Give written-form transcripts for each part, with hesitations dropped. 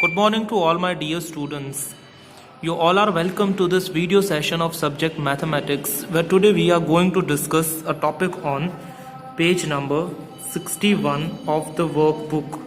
Good morning to all my dear students. You all are welcome to this video session of subject mathematics, where today we are going to discuss a topic on page number 61 of the workbook.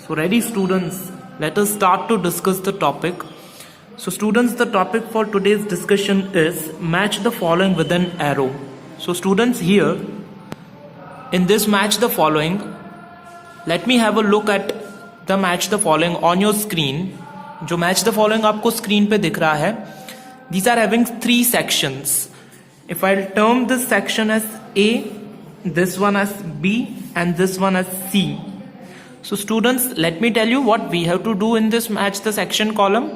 So ready students, let us start to discuss the topic. So students, the topic for today's discussion is match the following with an arrow. So students, here in this match the following, let me have a look at the match the following on your screen. जो match the following आपको screen पे दिख रहा है, these are having three sections. If I'll term this section as A, this one as B and this one as C. So students, let me tell you what we have to do in this match the section column.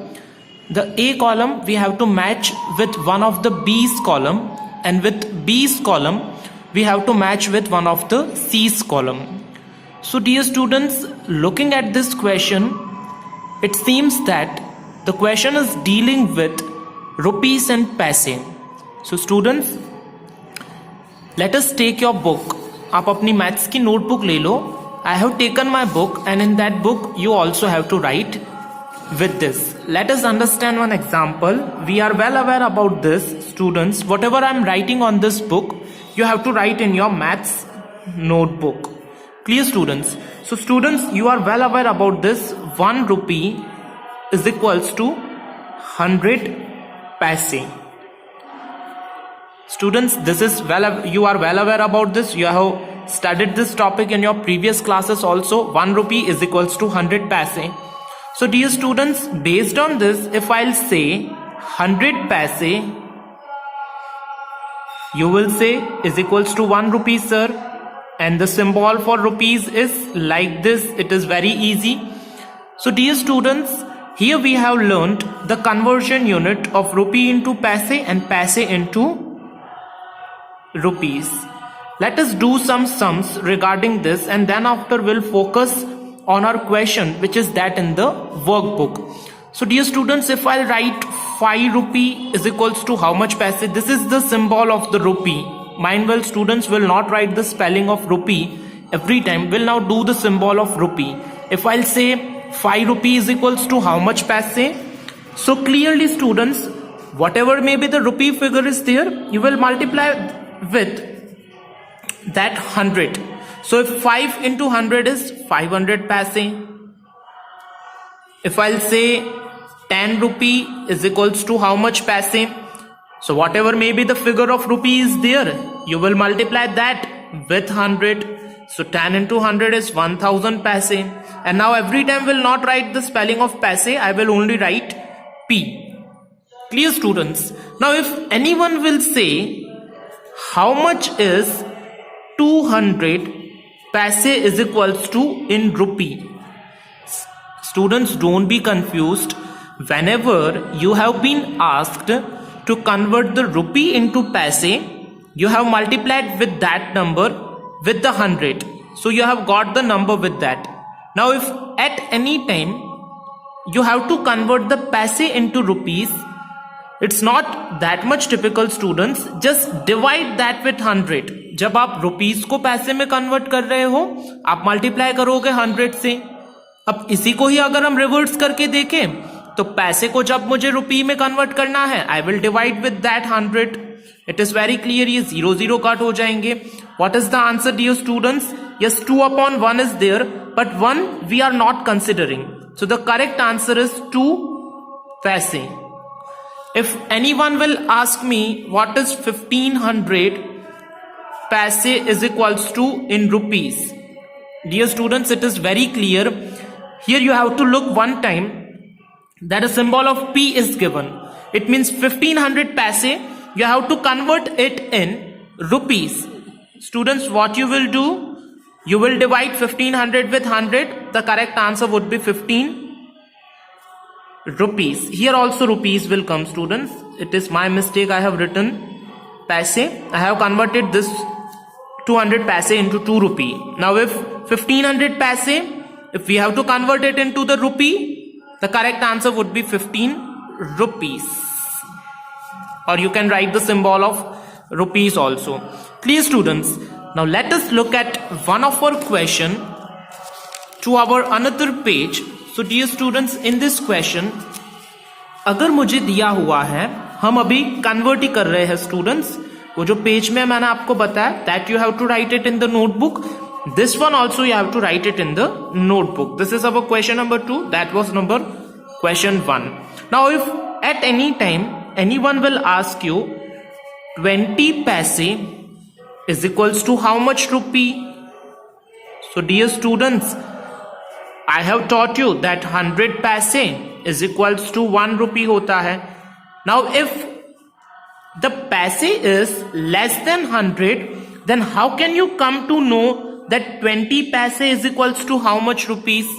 The A column we have to match with one of the B's column, and with B's column we have to match with one of the C's column. So dear students, looking at this question, it seems that the question is dealing with rupees and paise. So students, let us take your book. आप अपनी maths की notebook ले लो. I have taken my book, and in that book you also have to write with this. Let us understand one example. We are well aware about this, students. Whatever I am writing on this book, you have to write in your maths notebook. Clear students? So students, you are well aware about this. 1 rupee is equals to 100 paise. Students, this is you are well aware about this. You have studied this topic in your previous classes also. 1 rupee is equals to 100 paise. So dear students, based on this, if I'll say 100 paise, you will say is equals to 1 rupee, sir. And the symbol for rupees is like this. It is very easy. So dear students, here we have learned the conversion unit of rupee into paise and paise into rupees. Let us do some sums regarding this, and then after we'll focus on our question, which is that in the workbook. So dear students, if I'll write 5 rupee is equals to how much paise, this is the symbol of the rupee. Mind well, students, will not write the spelling of rupee every time. We'll now do the symbol of rupee. If I'll say 5 rupee is equals to how much paise, so clearly students, whatever may be the rupee figure is there, you will multiply with that 100. So if 5 into 100 is 500 paise. If I'll say 10 rupee is equals to how much paise, so whatever may be the figure of rupee is there, you will multiply that with 100. So 10 into 100 is 1000 paise. And now every time will not write the spelling of paise, I will only write P. Clear students? Now if anyone will say how much is 200 paise is equals to in rupee, students, don't be confused. Whenever you have been asked to convert the rupee into paise, you have multiplied with that number with the 100. So you have got the number with that. Now if at any time you have to convert the paise into rupees, it's not that much typical students. Just divide that with 100. जब आप rupees को पैसे में convert कर रहे हो, आप multiply करोगे 100 से. अब इसी को ही अगर हम reverse करके देखें, तो पैसे को जब मुझे रुपी में कन्वर्ट करना है, I will divide with that 100. It is very clear. ये 0 0 कट हो जाएंगे. What is the answer dear students? Yes, 2/1 is there, but 1 we are not considering. So the correct answer is 2 paise. If anyone will ask me what is 1500 paise is equals to in rupees, dear students, it is very clear. Here you have to look one time that a symbol of P is given. It means 1500 paise, you have to convert it in rupees. Students, what you will do? You will divide 1500 with 100. The correct answer would be 15 rupees. Here also rupees will come, students. It is my mistake. I have written paise. I have converted this 200 paise into 2 rupee. Now if 1500 paise, if we have to convert it into the rupee, the correct answer would be 15 rupees. Or you can write the symbol of rupees also. Clear students? Now let us look at one of our question to our another page. So dear students, in this question, अगर मुझे दिया हुआ है, हम अभी convert ही कर रहे हैं स्टूडेंट्स, वो जो पेज में मैंने आपको बताया that you have to write it in the notebook, this one also you have to write it in the notebook. This is our question number 2, that was number question 1. Now if at any time anyone will ask you 20 paise is equals to how much rupee? So dear students, I have taught you that 100 paise is equals to 1 rupee hota hai. Now if the paise is less than 100, then how can you come to know that 20 paise is equals to how much rupees?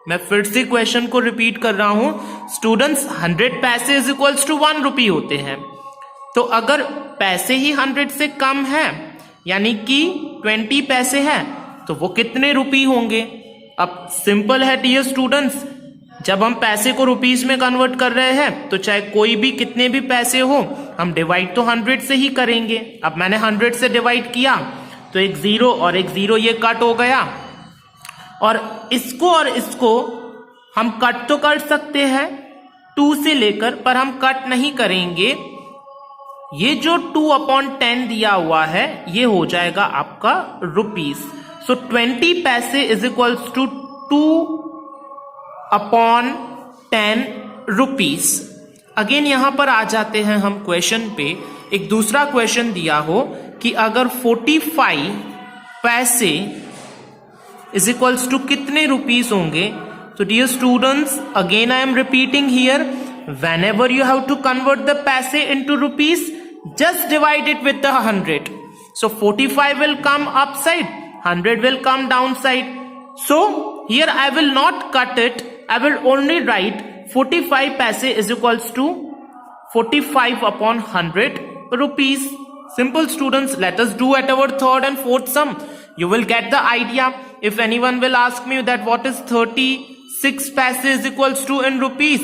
मैं फिर से question को repeat कर रहा हूं students. 100 पैसे is equals to 1 रुपी होते हैं. तो अगर पैसे ही 100 से कम है यानी कि 20 पैसे हैं तो वो कितने रुपी होंगे? अब सिंपल है डियर स्टूडेंट्स, जब हम पैसे को रुपीस में कन्वर्ट कर रहे हैं तो चाहे कोई भी कितने भी पैसे हो हम डिवाइड तो 100 से ही करेंगे. अब मैंने 100 से डिवाइड किया तो एक जीरो और एक जीरो ये कट हो गया, और इसको हम कट तो कर सकते हैं 2 से लेकर, पर हम कट नहीं करेंगे. ये जो 2/10 दिया हुआ है ये हो जाएगा आपका रुपीस. सो 20 पैसे is equals to 2/10 rupees. Again यहां पर आ जाते हैं हम क्वेश्चन पे. एक दूसरा क्वेश्चन दिया हो कि अगर 45 पैसे is equals to कितने रुपीस होंगे? तो dear students, again I am repeating here, whenever you have to convert the paise into rupees, just divide it with the 100. So 45 will come upside, 100 will come downside. So here I will not cut it, I will only write 45 paise is equals to 45/100 rupees. Simple students, let us do at our third and fourth sum. You will get the idea. If anyone will ask me that what is 36 paise is equals to in rupees,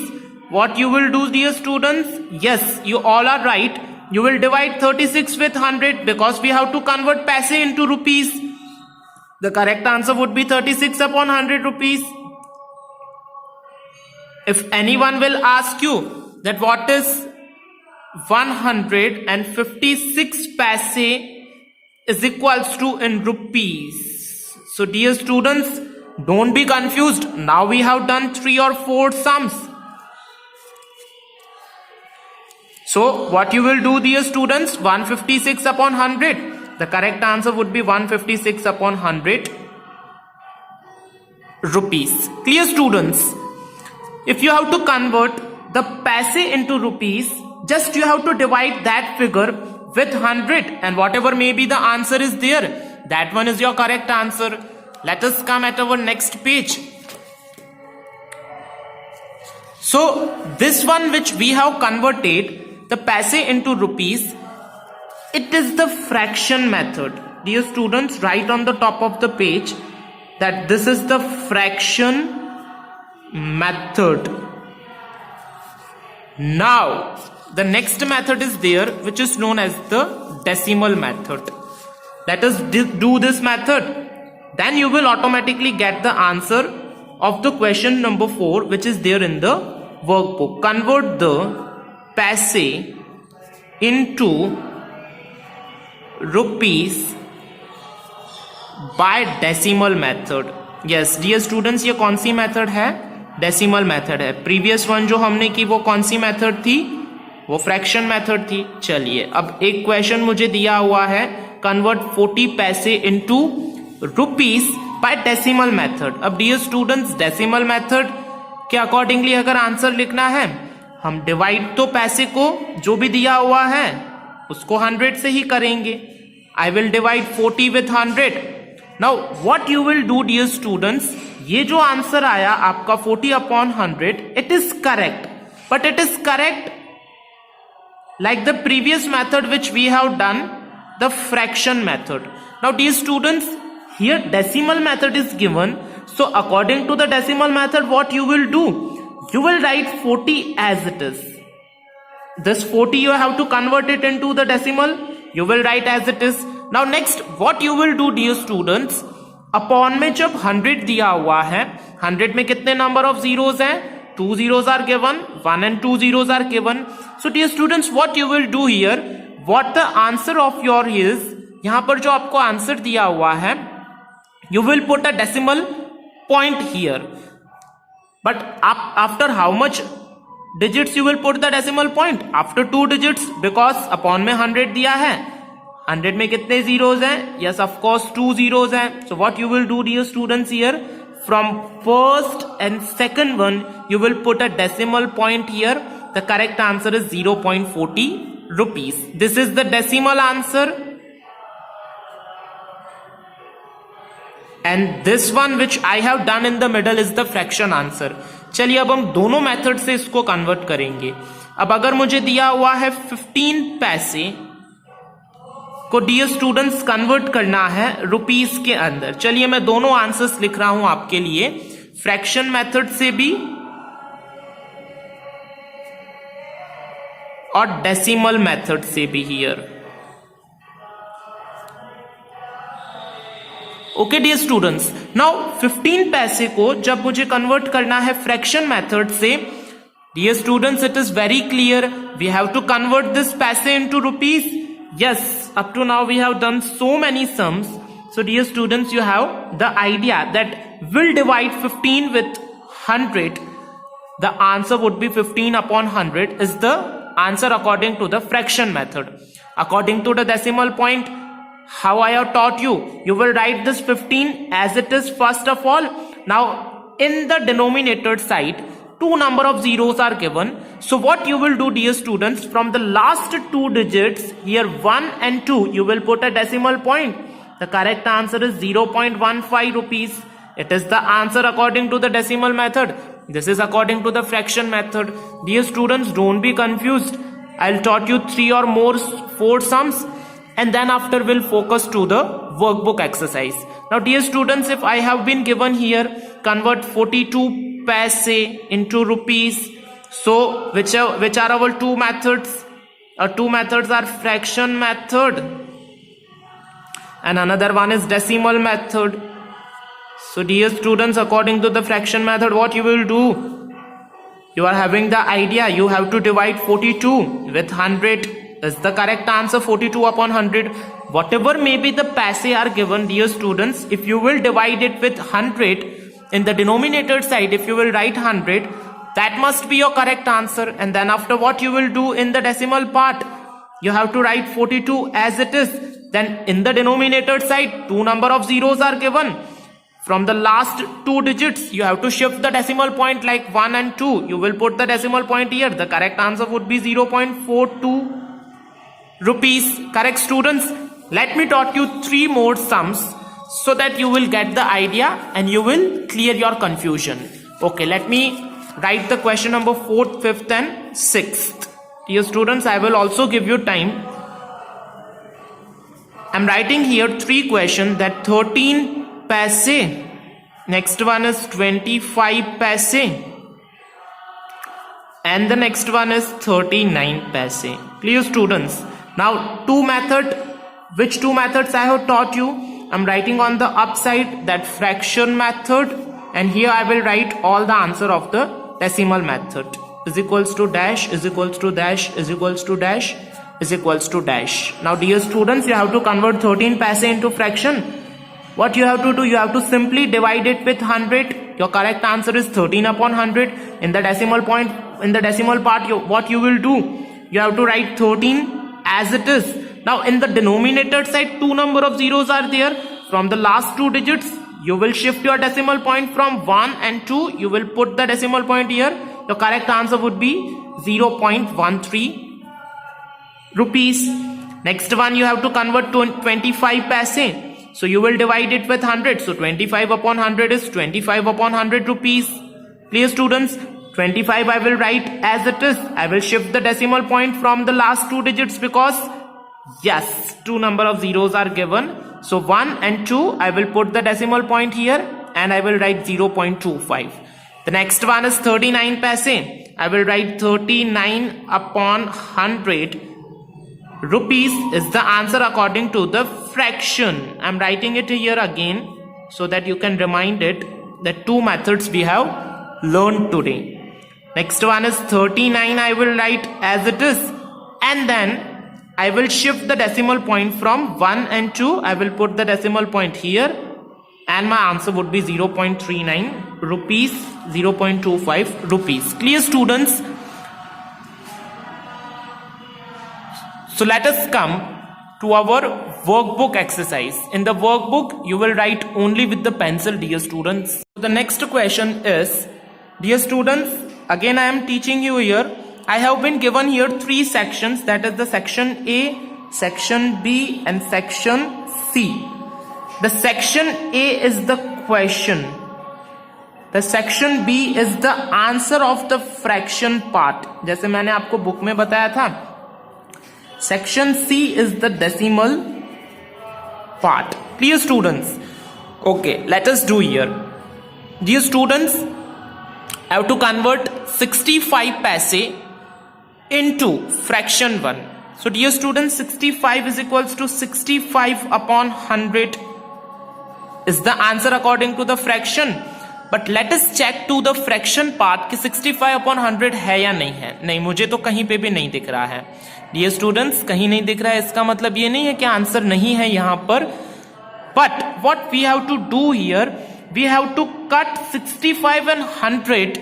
what you will do dear students? Yes, you all are right. You will divide 36 with 100 because we have to convert paise into rupees. The correct answer would be 36/100 rupees. If anyone will ask you that what is 156 paise is equals to in rupees. So dear students, don't be confused. Now we have done 3 or 4 sums. So what you will do dear students? 156/100. The correct answer would be 156/100 rupees. Clear students? If you have to convert the paise into rupees, just you have to divide that figure with 100 and whatever may be the answer is there, that one is your correct answer. Let us come at our next page. So this one which we have converted the paise into rupees, it is the fraction method. Dear students, write on the top of the page that this is the fraction method. Now the next method is there which is known as the decimal method. Let us do this method. Then you will automatically get the answer of the question number 4 which is there in the workbook. Convert the paise into rupees by decimal method. Yes dear students, ये कौन सी method है? Decimal method है. Previous one जो हमने की वो कौन सी method थी? वो फ्रैक्शन मेथड थी. चलिए अब एक क्वेश्चन मुझे दिया हुआ है, कन्वर्ट 40 पैसे into rupees by decimal method. अब डियर स्टूडेंट्स, डेसिमल मेथड के अकॉर्डिंगली अगर आंसर लिखना है, हम डिवाइड तो पैसे को जो भी दिया हुआ है उसको 100 से ही करेंगे. I will divide 40 with 100. Now what you will do dear students, ये जो आंसर आया आपका 40/100, it is correct, but it is correct like the previous method which we have done, the fraction method. Now dear students, here decimal method is given, so according to the decimal method what you will do, you will write 40 as it is. This 40 you have to convert it into the decimal, you will write as it is. Now next what you will do dear students, upon में जब 100 दिया हुआ है, 100 में कितने number of zeros हैं? 2 zeros are given, 1 and 2 zeros are given. So dear students, what you will do here, what the answer of your is, यहां पर जो आपको आंसर दिया हुआ है, you will put a decimal point here. But after how much digits you will put the decimal point? After 2 digits, because upon में 100 दिया है, 100 में कितने zeros हैं? Yes, of course 2 zeros हैं. So what you will do, dear students, here from first and second one you will put a decimal point here. The correct answer is 0.40 rupees. This is the decimal answer, and this one which I have done in the middle is the fraction answer. चलिए अब हम दोनों method से इसको convert करेंगे. अब अगर मुझे दिया हुआ है 15 पैसे को डियर स्टूडेंट्स कन्वर्ट करना है रुपीस के अंदर. चलिए मैं दोनों आंसर्स लिख रहा हूं आपके लिए, फ्रैक्शन मेथड से भी और डेसिमल मेथड से भी here. Okay dear students, now 15 paise को जब मुझे कन्वर्ट करना है फ्रैक्शन मेथड से, dear students it is very clear, we have to convert this paise into rupees. Yes, up to now we have done so many sums. So dear students, you have the idea that we'll divide 15 with 100. The answer would be 15 upon 100 is the answer according to the fraction method. According to the decimal point, how I have taught you, you will write this 15 as it is first of all. Now in the denominator side, 2 number of zeros are given. So what you will do, dear students, from the last 2 digits here 1 and 2 you will put a decimal point. The correct answer is 0.15 rupees. It is the answer according to the decimal method. This is according to the fraction method. Dear students, don't be confused. I'll taught you 3 or more 4 sums, and then after we'll focus to the workbook exercise. Now dear students, if I have been given here convert 42 paise into rupees, so which are our 2 methods? Our 2 methods are fraction method and another one is decimal method. So dear students, according to the fraction method, what you will do, you are having the idea, you have to divide 42 with 100 is the correct answer. 42 upon 100, whatever may be the paise are given, dear students, if you will divide it with 100 in the denominator side, if you will write 100, that must be your correct answer. And then after, what you will do in the decimal part, you have to write 42 as it is. Then in the denominator side, 2 number of zeros are given. From the last 2 digits you have to shift the decimal point like 1 and 2. You will put the decimal point here. The correct answer would be 0.42 rupees. Correct students? Let me taught you 3 more sums so that you will get the idea and you will clear your confusion. Okay, let me write the question number 4th, 5th and 6th. Dear students, I will also give you time. I'm writing here 3 questions, that 13 paise, next one is 25 paise, and the next one is 39 paise. Clear students? Now 2 method, which 2 methods I have taught you? I'm writing on the upside that fraction method, and here I will write all the answer of the decimal method. Is equals to dash, is equals to dash, is equals to dash, is equals to dash. Now dear students, you have to convert 13 paise into fraction. What you have to do, you have to simply divide it with 100. Your correct answer is 13 upon 100. In the decimal point, in the decimal part, what you will do, you have to write 13 as it is. Now in the denominator side, 2 number of zeros are there. From the last 2 digits, you will shift your decimal point from 1 and 2. You will put the decimal point here. The correct answer would be 0.13 rupees. Next one, you have to convert to 25 paise. So you will divide it with 100. So 25 upon 100 is 25 upon 100 rupees. Clear students? 25 I will write as it is. I will shift the decimal point from the last 2 digits because yes, 2 number of zeros are given. So 1 and 2, I will put the decimal point here and I will write 0.25. The next one is 39 paise. I will write 39 upon 100 rupees is the answer according to the fraction. I'm writing it here again. so that you can remind it that two methods we have learned today. Next one is 39. I will write as it is, and then I will shift the decimal point from 1 and 2. I will put the decimal point here, and my answer would be 0.39 rupees, 0.25 rupees. Clear, students? So let us come to our workbook exercise. In the workbook, you will write only with the pencil, dear students. The next question is, dear students, again I am teaching you here. I have been given here three sections, that is the section A, section B and section C. The section A is the question. The section B is the answer of the fraction part. जैसे मैंने आपको book में बताया था. Section C is the decimal part. Clear, students? Okay, let us do here. Dear students, I have to convert 65 paise into fraction 1. So dear students, 65 is equals to 65 upon 100 is the answer according to the fraction. But let us check to the fraction part कि 65 upon 100 है या नहीं है. नहीं, मुझे तो कहीं पे भी नहीं दिख रहा है. Dear students, कहीं नहीं दिख रहा है, इसका मतलब ये नहीं है कि आंसर नहीं है यहाँ पर. But what we have to do here, we have to cut 65 and 100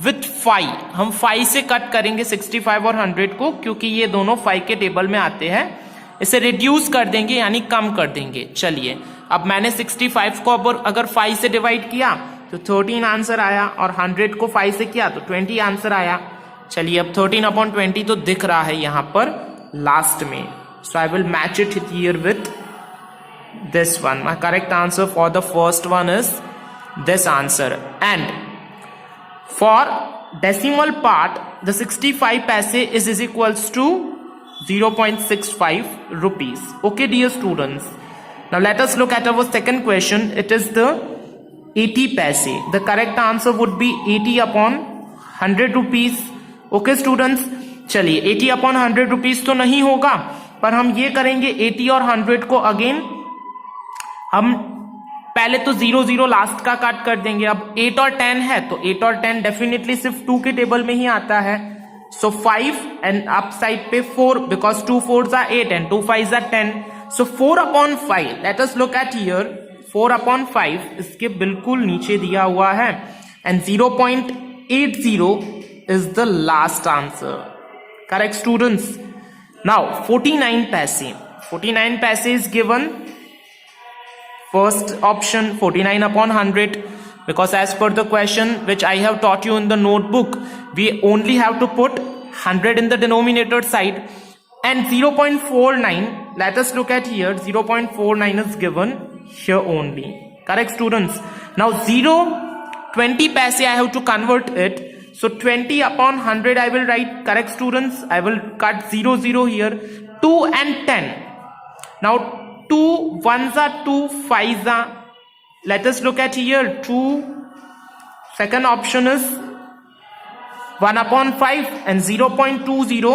with 5. हम 5 से कट करेंगे 65 और 100 को, क्योंकि ये दोनों 5 के टेबल में आते हैं. इसे रिड्यूस कर देंगे, यानी कम कर देंगे. चलिए, अब मैंने 65 को अगर 5 से डिवाइड किया तो 13 आंसर आया, और 100 को 5 से किया तो 20 आंसर आया. चलिए, अब 13 अपॉन 20 तो दिख रहा है यहाँ पर लास्ट में. So I will match it here with this one. My correct answer for the first one is this answer. And for decimal part, the 65 paise is equals to 0.65 rupees. Okay, dear students. Now let us look at our second question. It is the 80 paise. The correct answer would be 80 upon 100 rupees. Okay, students. चलिए, 80 upon 100 rupees तो नहीं होगा, पर हम ये करेंगे 80 और 100 को अगेन हम पहले तो 0 0 लास्ट का काट कर देंगे. अब 8 और 10 है तो 8 और 10 डेफिनेटली सिर्फ 2 के टेबल में ही आता है. सो 5 एंड अप साइड पे 4, because 2 4s are 8 and 2 5s are 10. So 4 upon 5, let us look at here. 4 upon 5 इसके बिल्कुल नीचे दिया हुआ है, and 0.80 is the last answer. Correct, students? Now 49 पैसे. 49 पैसे is given. First option 49 upon 100, because as per the question which I have taught you in the notebook, we only have to put 100 in the denominator side, and 0.49, let us look at here, 0.49 is given here only. Correct, students? Now 20 paise I have to convert it, so 20 upon 100 I will write. Correct, students? I will cut 0 0 here. 2 and 10. Now 2 1s are 2, 5s are. Let us look at here. 2. Second option is 1 upon 5, and 0.20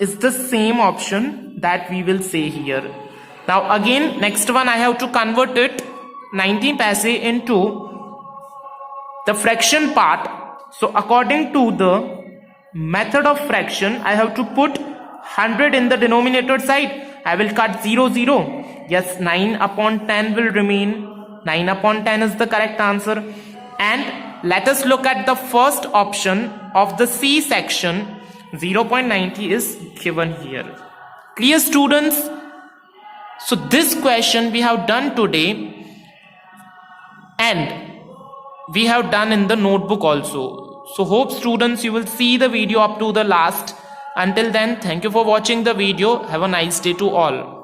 is the same option that we will say here. Now again, next one I have to convert it 90 paise into the fraction part. So according to the method of fraction, I have to put 100 in the denominator side. I will cut 0 0. Yes, 9 upon 10 will remain. 9 upon 10 is the correct answer. And let us look at the first option of the C section. 0.90 is given here. Clear, students? So this question we have done today, and we have done in the notebook also. So hope, students, you will see the video up to the last. Until then, thank you for watching the video. Have a nice day to all.